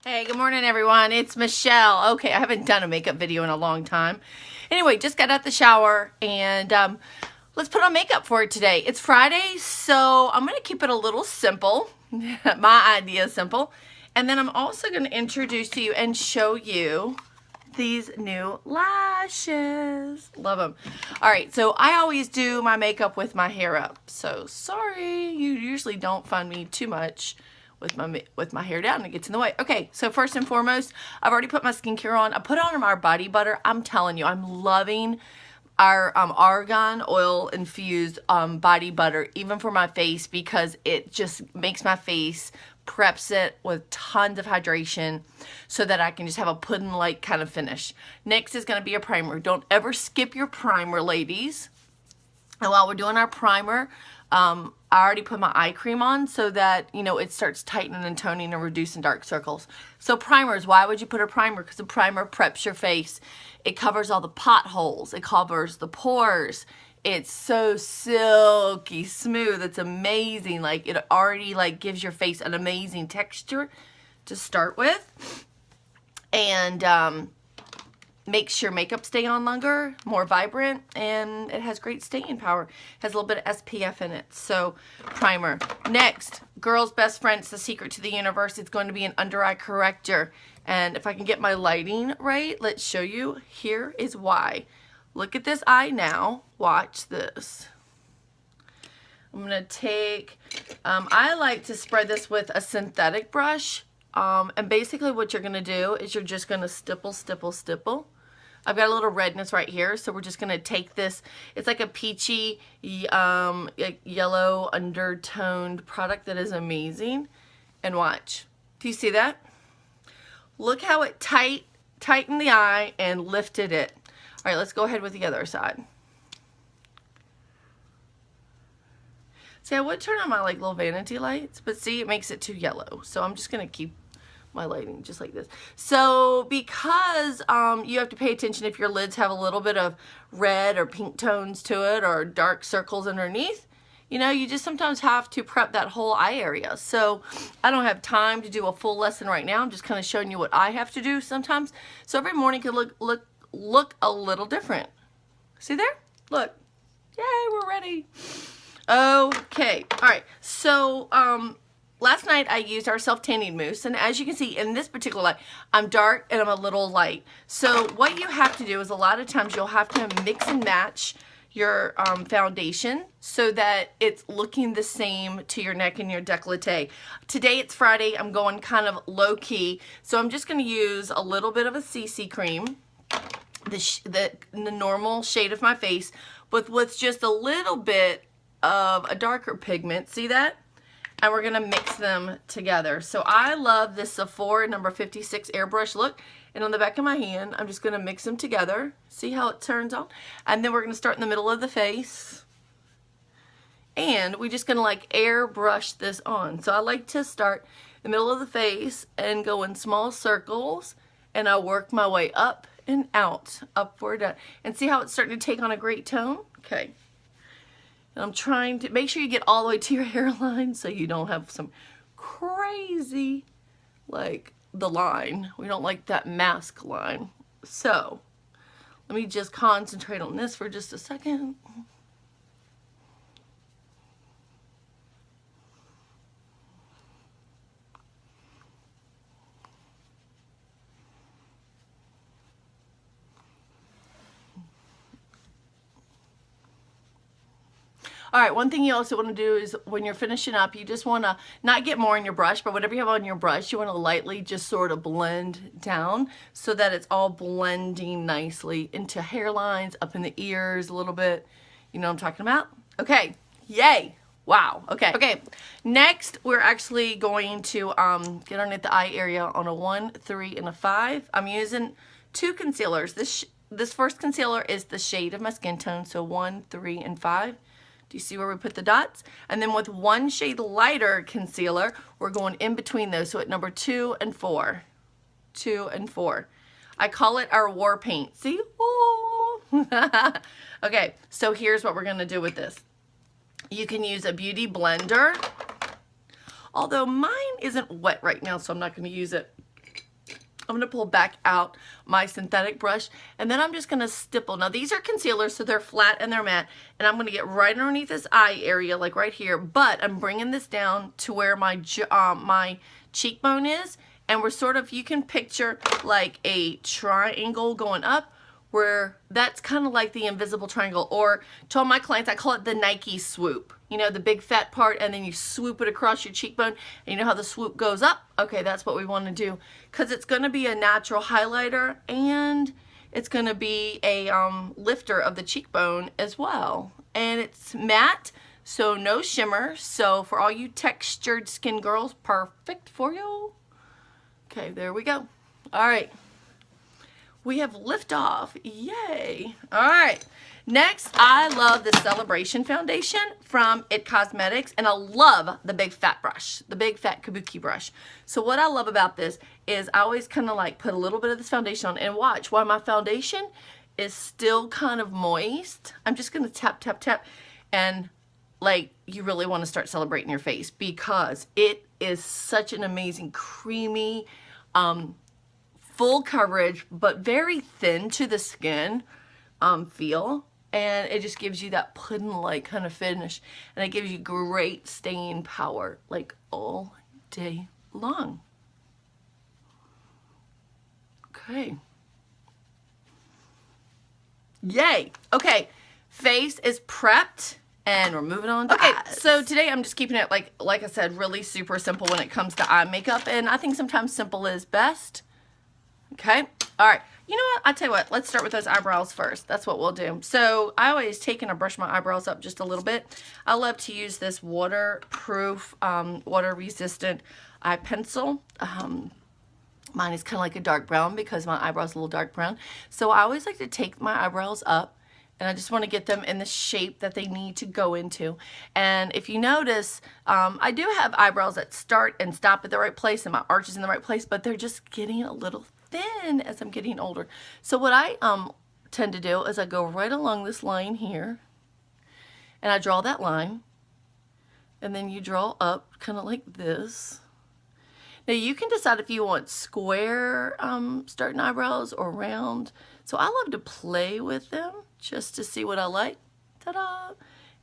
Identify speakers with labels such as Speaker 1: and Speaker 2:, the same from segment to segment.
Speaker 1: Hey, good morning everyone. It's Michelle. Okay, I haven't done a makeup video in a long time. Anyway, just got out the shower and let's put on makeup for it today. It's Friday, so I'm going to keep it a little simple. My idea is simple. And then I'm also going to introduce to you and show you these new lashes. Love them. All right, so I always do my makeup with my hair up. So sorry, you usually don't find me too much with my hair down. It gets in the way. Okay, so first and foremost, I've already put my skincare on. I put on our body butter. I'm telling you, I'm loving our argan oil infused body butter, even for my face, because it just makes my face, preps it with tons of hydration so that I can just have a pudding-like kind of finish. Next is going to be a primer. Don't ever skip your primer, ladies. And while we're doing our primer, I already put my eye cream on so that, you know, it starts tightening and toning and reducing dark circles. So primers, why would you put a primer? Because a primer preps your face. It covers all the potholes. It covers the pores. It's so silky smooth. It's amazing. Like, it already like gives your face an amazing texture to start with. And makes your makeup stay on longer, more vibrant, and it has great staying power. It has a little bit of SPF in it. So, primer. Next, girl's best friend. It's the secret to the universe. It's going to be an under eye corrector. And if I can get my lighting right, let's show you. Here is why. Look at this eye now. Watch this. I'm going to take, I like to spread this with a synthetic brush. And basically what you're going to do is you're just going to stipple, stipple, stipple. I've got a little redness right here, so we're just going to take this. It's like a peachy, yellow undertoned product that is amazing. And watch. Do you see that? Look how it tightened the eye and lifted it. All right, let's go ahead with the other side. See, I would turn on my like little vanity lights, but see, it makes it too yellow. So I'm just going to keep my lighting just like this. So because you have to pay attention if your lids have a little bit of red or pink tones to it or dark circles underneath, you know, you just sometimes have to prep that whole eye area. So I don't have time to do a full lesson right now. I'm just kind of showing you what I have to do sometimes. So every morning can look a little different. See there? Look. Yay, we're ready. Okay. All right. So last night I used our self-tanning mousse, and as you can see in this particular light, I'm dark and I'm a little light. So what you have to do is a lot of times you'll have to mix and match your foundation so that it's looking the same to your neck and your décolleté. Today it's Friday. I'm going kind of low-key, so I'm just going to use a little bit of a CC cream, the normal shade of my face, with just a little bit of a darker pigment. See that? And we're going to mix them together. So I love this Sephora number 56 airbrush look. And on the back of my hand, I'm just going to mix them together. See how it turns on? And then we're going to start in the middle of the face. And we're just going to like airbrush this on. So I like to start in the middle of the face and go in small circles. And I work my way up and out, upward. And see how it's starting to take on a great tone? Okay. And I'm trying to make sure you get all the way to your hairline so you don't have some crazy, like, the line. We don't like that mask line. So, let me just concentrate on this for just a second. All right, one thing you also want to do is when you're finishing up, you just want to not get more in your brush, but whatever you have on your brush, you want to lightly just sort of blend down so that it's all blending nicely into hairlines, up in the ears a little bit. You know what I'm talking about? Okay, yay. Wow, okay. Okay, next we're actually going to get underneath the eye area on a 1, 3, and a 5. I'm using 2 concealers. This first concealer is the shade of my skin tone, so 1, 3, and 5. Do you see where we put the dots? And then with 1 shade lighter concealer, we're going in between those. So at number 2 and 4. 2 and 4. I call it our war paint. See? Oh. Okay, so here's what we're going to do with this. You can use a beauty blender. Although mine isn't wet right now, so I'm not going to use it. I'm going to pull back out my synthetic brush, and then I'm just going to stipple. Now these are concealers, so they're flat and they're matte, and I'm going to get right underneath this eye area, like right here, but I'm bringing this down to where my my cheekbone is, and we're sort of, you can picture like a triangle going up, where that's kind of like the invisible triangle, or to all my clients, I call it the Nike swoop. You know, the big fat part, and then you swoop it across your cheekbone, and you know how the swoop goes up? Okay, that's what we want to do, because it's going to be a natural highlighter, and it's going to be a lifter of the cheekbone as well. And it's matte, so no shimmer, so for all you textured skin girls, perfect for you. Okay, there we go. All right. We have liftoff. Yay. All right. Next, I love the Celebration Foundation from IT Cosmetics, and I love the big fat brush, the big fat kabuki brush. So what I love about this is I always kind of like put a little bit of this foundation on, and watch, while my foundation is still kind of moist, I'm just going to tap, tap, tap, and like, you really want to start celebrating your face, because it is such an amazing creamy, full coverage, but very thin to the skin feel, and it just gives you that pudding-like kind of finish, and it gives you great staying power like all day long. Okay. Yay. Okay, face is prepped, and we're moving on to eyes. So today I'm just keeping it like I said, really super simple when it comes to eye makeup, and I think sometimes simple is best. Okay, all right. You know what? I'll tell you what. Let's start with those eyebrows first. That's what we'll do. So I always take and I brush my eyebrows up just a little bit. I love to use this waterproof, water-resistant eye pencil. Mine is kind of like a dark brown because my eyebrows are a little dark brown. So I always like to take my eyebrows up, and I just want to get them in the shape that they need to go into. And if you notice, I do have eyebrows that start and stop at the right place, and my arch is in the right place, but they're just getting a little thin as I'm getting older. So what I tend to do is I go right along this line here, and I draw that line, and then you draw up kind of like this. Now you can decide if you want square starting eyebrows or round. So I love to play with them just to see what I like. Ta-da!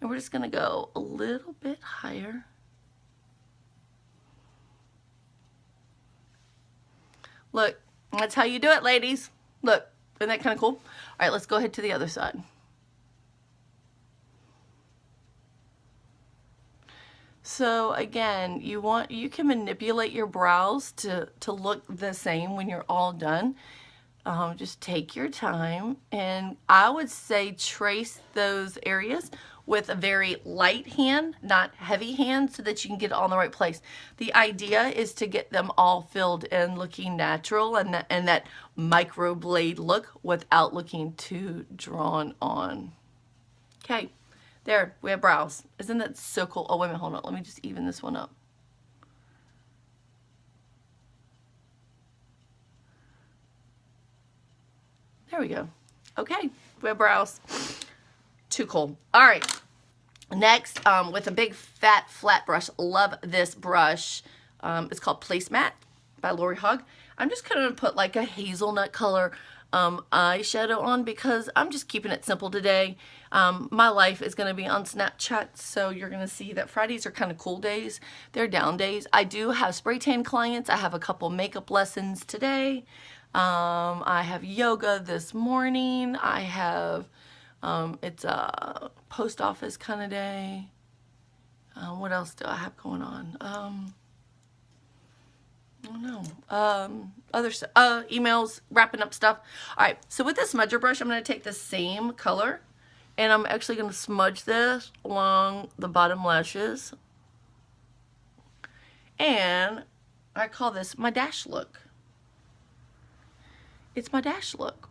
Speaker 1: And we're just gonna go a little bit higher. Look, that's how you do it, ladies. Look, isn't that kind of cool? All right, let's go ahead to the other side. So again, you can manipulate your brows to look the same when you're all done. Just take your time, and I would say trace those areas with a very light hand, not heavy hand, so that you can get it all in the right place. The idea is to get them all filled in looking natural and that microblade look without looking too drawn on. Okay, there, we have brows. Isn't that so cool? Oh, wait a minute, hold on. Let me just even this one up. There we go. Okay, we have brows. Too cool. All right. Next, with a big fat flat brush. Love this brush. It's called Placemat by Lori Hogg. I'm just going to put like a hazelnut color eyeshadow on because I'm just keeping it simple today. My life is going to be on Snapchat, so you're going to see that Fridays are kind of cool days. They're down days. I do have spray tan clients. I have a couple makeup lessons today. I have yoga this morning. I have, it's a post office kind of day. What else do I have going on? I don't know. Other stuff, emails, wrapping up stuff. All right, so with this smudger brush, I'm going to take the same color, and I'm actually going to smudge this along the bottom lashes. And I call this my dash look. It's my dash look.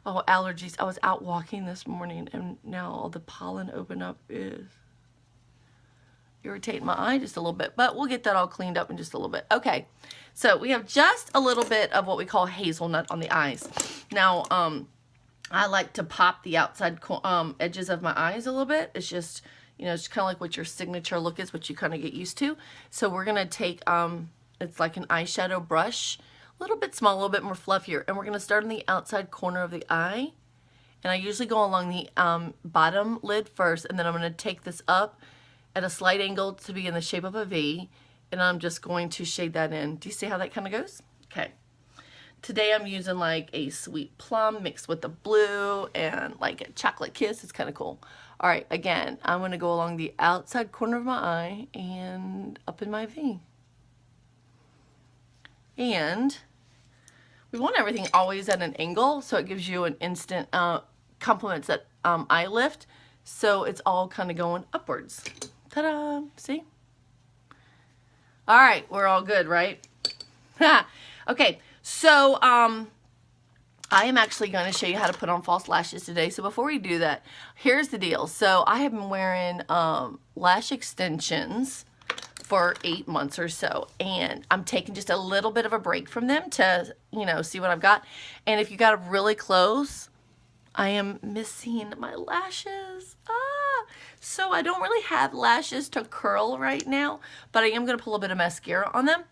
Speaker 1: Oh, allergies. I was out walking this morning, and now all the pollen open up is irritating my eye just a little bit, but we'll get that all cleaned up in just a little bit. Okay, so we have just a little bit of what we call hazelnut on the eyes. Now, I like to pop the outside edges of my eyes a little bit. It's just, you know, it's kind of like what your signature look is, what you kind of get used to. So we're going to take, it's like an eyeshadow brush. little bit small, a little bit more fluffier. And we're going to start on the outside corner of the eye. And I usually go along the bottom lid first, and then I'm going to take this up at a slight angle to be in the shape of a V, and I'm just going to shade that in. Do you see how that kind of goes? Okay. Today I'm using like a sweet plum mixed with the blue and like a chocolate kiss. It's kind of cool. All right, again, I'm going to go along the outside corner of my eye and up in my V. And we want everything always at an angle, so it gives you an instant, complements that eye lift, so it's all kind of going upwards. Ta-da! See? All right, we're all good, right? Okay, so I am actually going to show you how to put on false lashes today. So before we do that, here's the deal. So I have been wearing lash extensions for 8 months or so, and I'm taking just a little bit of a break from them to, you know, see what I've got. And if you got really close, I am missing my lashes. So I don't really have lashes to curl right now, but I am going to put a little bit of mascara on them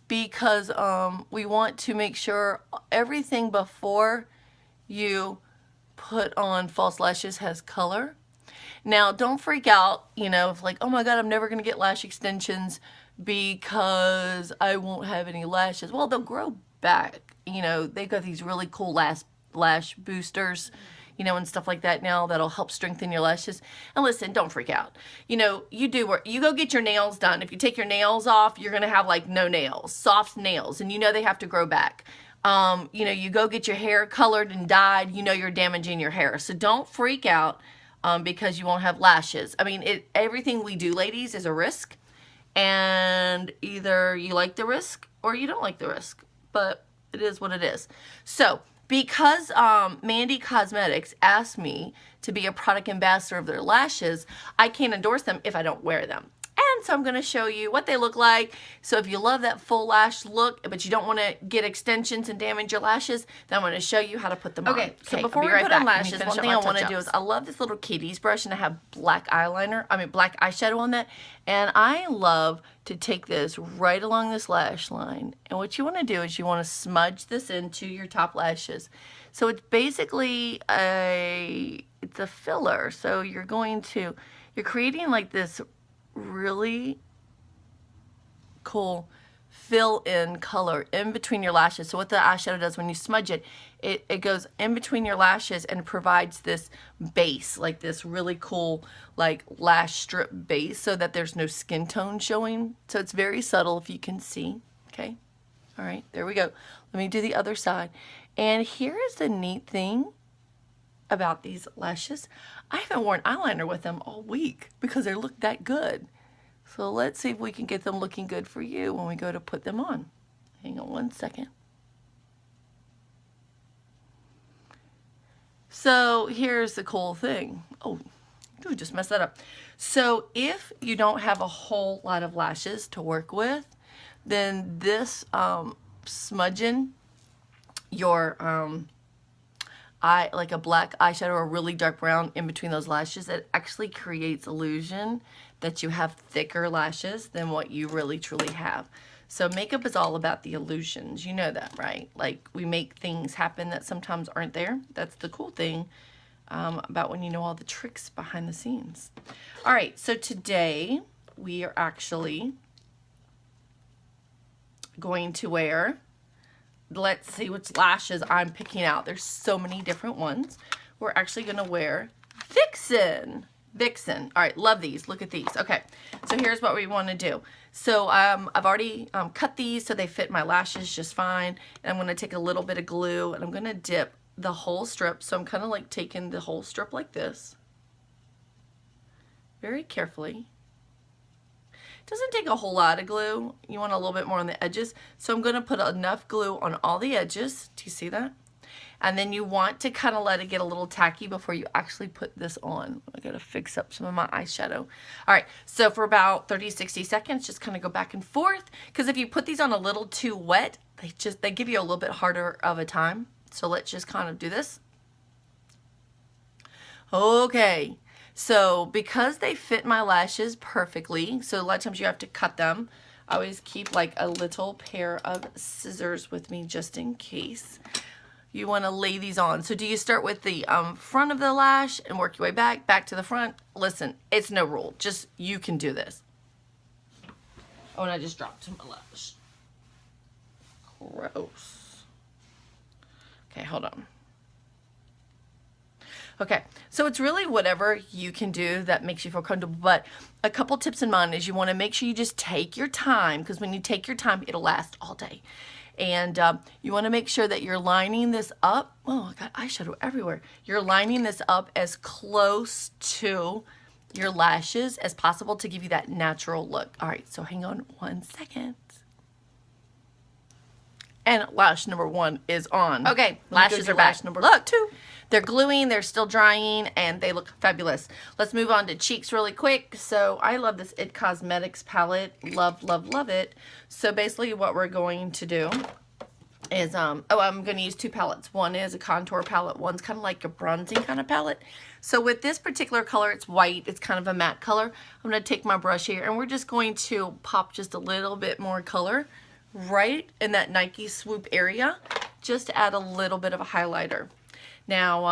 Speaker 1: because we want to make sure everything before you put on false lashes has color. Now, don't freak out, you know, if like, oh my God, I'm never going to get lash extensions because I won't have any lashes. Well, they'll grow back. You know, they've got these really cool lash boosters, you know, and stuff like that now that'll help strengthen your lashes. And listen, don't freak out. You know, you go get your nails done. If you take your nails off, you're going to have like no nails, soft nails, and you know they have to grow back. You know, you go get your hair colored and dyed, you know you're damaging your hair. So don't freak out because you won't have lashes. I mean, everything we do, ladies, is a risk. And either you like the risk or you don't like the risk. But it is what it is. So because Mandy Cosmetics asked me to be a product ambassador of their lashes, I can't endorse them if I don't wear them. And so I'm going to show you what they look like. So if you love that full lash look, but you don't want to get extensions and damage your lashes, then I'm going to show you how to put them on. Okay, so before we put on lashes, one thing I want to do is I love this little Katie's brush, and I have black eyeshadow on that. And I love to take this right along this lash line. And what you want to do is you want to smudge this into your top lashes. So it's basically it's a filler. So you're creating like this really cool fill-in color in between your lashes. So what the eyeshadow does when you smudge it, it goes in between your lashes and provides this base, like this really cool like lash strip base, so that there's no skin tone showing. So it's very subtle, if you can see. Okay, all right, there we go. Let me do the other side. And here is the neat thing about these lashes. I haven't worn eyeliner with them all week because they look that good. So let's see if we can get them looking good for you when we go to put them on. Hang on one second. So here's the cool thing. Oh, we just messed that up. So if you don't have a whole lot of lashes to work with, then this smudging your like a black eyeshadow or a really dark brown in between those lashes, it actually creates illusion that you have thicker lashes than what you really truly have. So makeup is all about the illusions. You know that, right? Like, we make things happen that sometimes aren't there. That's the cool thing about when you know all the tricks behind the scenes. All right, so today we are actually going to wear, let's see which lashes I'm picking out. There's so many different ones. We're actually going to wear Vixen. Vixen. All right, love these. Look at these. Okay, so here's what we want to do. So I've already cut these so they fit my lashes just fine. And I'm going to take a little bit of glue and I'm going to dip the whole strip. So I'm kind of like taking the whole strip like this. Very carefully. It doesn't take a whole lot of glue. You want a little bit more on the edges. So I'm going to put enough glue on all the edges. Do you see that? And then you want to kind of let it get a little tacky before you actually put this on. I got to fix up some of my eyeshadow. All right, so for about 30-60 seconds, just kind of go back and forth. Because if you put these on a little too wet, they give you a little bit harder of a time. So let's just kind of do this. Okay, so because they fit my lashes perfectly, so a lot of times you have to cut them. I always keep like a little pair of scissors with me just in case. You want to lay these on. So do you start with the front of the lash and work your way back to the front? Listen, it's no rule. Just you can do this. Oh, and I just dropped my lash. Gross. Okay, hold on. Okay, so it's really whatever you can do that makes you feel comfortable, but a couple tips in mind is you want to make sure you just take your time, because when you take your time, it'll last all day. And you want to make sure that you're lining this up. Oh, I got eyeshadow everywhere. You're lining this up as close to your lashes as possible to give you that natural look. All right, so hang on 1 second. And lash number 1 is on. Okay, lashes are back. Lash number look, 2. They're gluing, they're still drying, and they look fabulous. Let's move on to cheeks really quick. So I love this IT Cosmetics palette. Love, love, love it. So basically what we're going to do is, I'm going to use 2 palettes. One is a contour palette. One's kind of like a bronzing kind of palette. So with this particular color, it's white. It's kind of a matte color. I'm going to take my brush here, and we're just going to pop just a little bit more color right in that Nike swoop area, just to add a little bit of a highlighter. Now,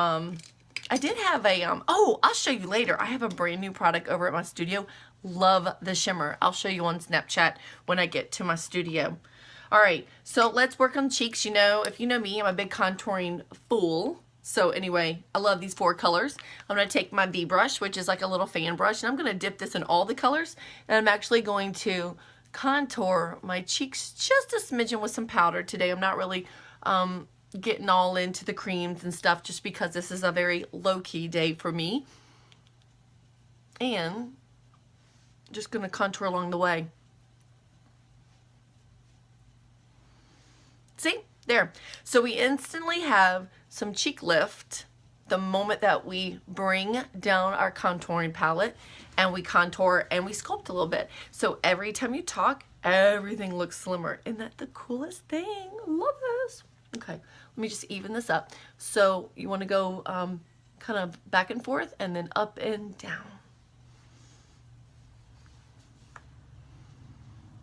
Speaker 1: I did have a, oh, I'll show you later. I have a brand new product over at my studio. Love the shimmer. I'll show you on Snapchat when I get to my studio. All right, so let's work on cheeks. You know, if you know me, I'm a big contouring fool. So anyway, I love these 4 colors. I'm going to take my V brush, which is like a little fan brush, and I'm going to dip this in all the colors. And I'm actually going to contour my cheeks just a smidgen with some powder today. I'm not really getting all into the creams and stuff just because this is a very low-key day for me. And just going to contour along the way. See? There. So we instantly have some cheek lift the moment that we bring down our contouring palette and we contour and we sculpt a little bit. So every time you talk, everything looks slimmer. Isn't that the coolest thing? Love this. Okay, let me just even this up. So you want to go kind of back and forth and then up and down.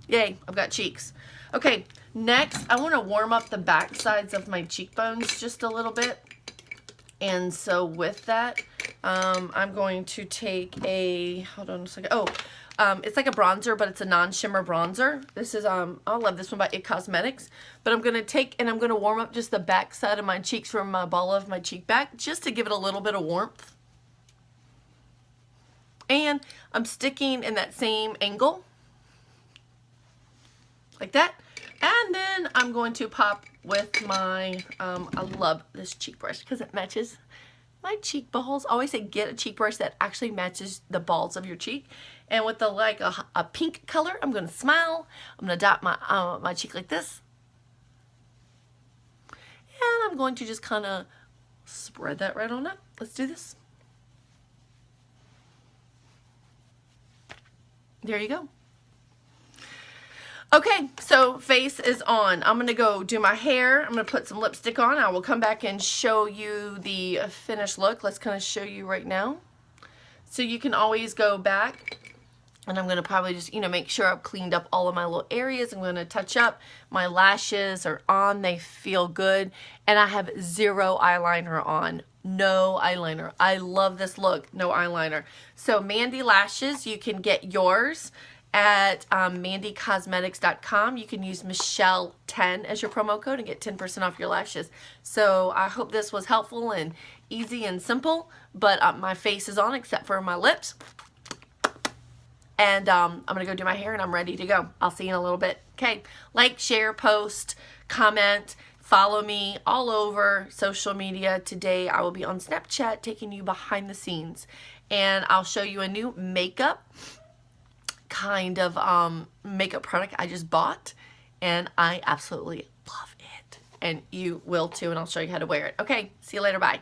Speaker 1: Yay, I've got cheeks. Okay, next I want to warm up the back sides of my cheekbones just a little bit. And so with that, I'm going to take a, hold on a second. Oh, it's like a bronzer, but it's a non-shimmer bronzer. This is, I love this one by IT Cosmetics. But I'm going to take, and I'm going to warm up just the back side of my cheeks from my ball of my cheek back, just to give it a little bit of warmth. And I'm sticking in that same angle, like that. And then I'm going to pop with my, I love this cheek brush because it matches my cheek balls. I always say get a cheek brush that actually matches the balls of your cheek. And with the like a pink color, I'm going to smile. I'm going to dot my, my cheek like this. And I'm going to just kind of spread that right on up. Let's do this. There you go. Okay, so face is on. I'm going to go do my hair. I'm going to put some lipstick on. I will come back and show you the finished look. Let's kind of show you right now. So you can always go back, and I'm going to probably just, you know, make sure I've cleaned up all of my little areas. I'm going to touch up. My lashes are on. They feel good. And I have 0 eyeliner on. No eyeliner. I love this look. No eyeliner. So Mandy Lashes, you can get yours at mandycosmetics.com. You can use Michelle10 as your promo code and get 10% off your lashes. So I hope this was helpful and easy and simple, but my face is on except for my lips. And I'm going to go do my hair and I'm ready to go. I'll see you in a little bit. Okay, like, share, post, comment, follow me all over social media. Today I will be on Snapchat taking you behind the scenes, and I'll show you a new makeup kind of makeup product I just bought, and I absolutely love it, and you will too, and I'll show you how to wear it. Okay, see you later. Bye.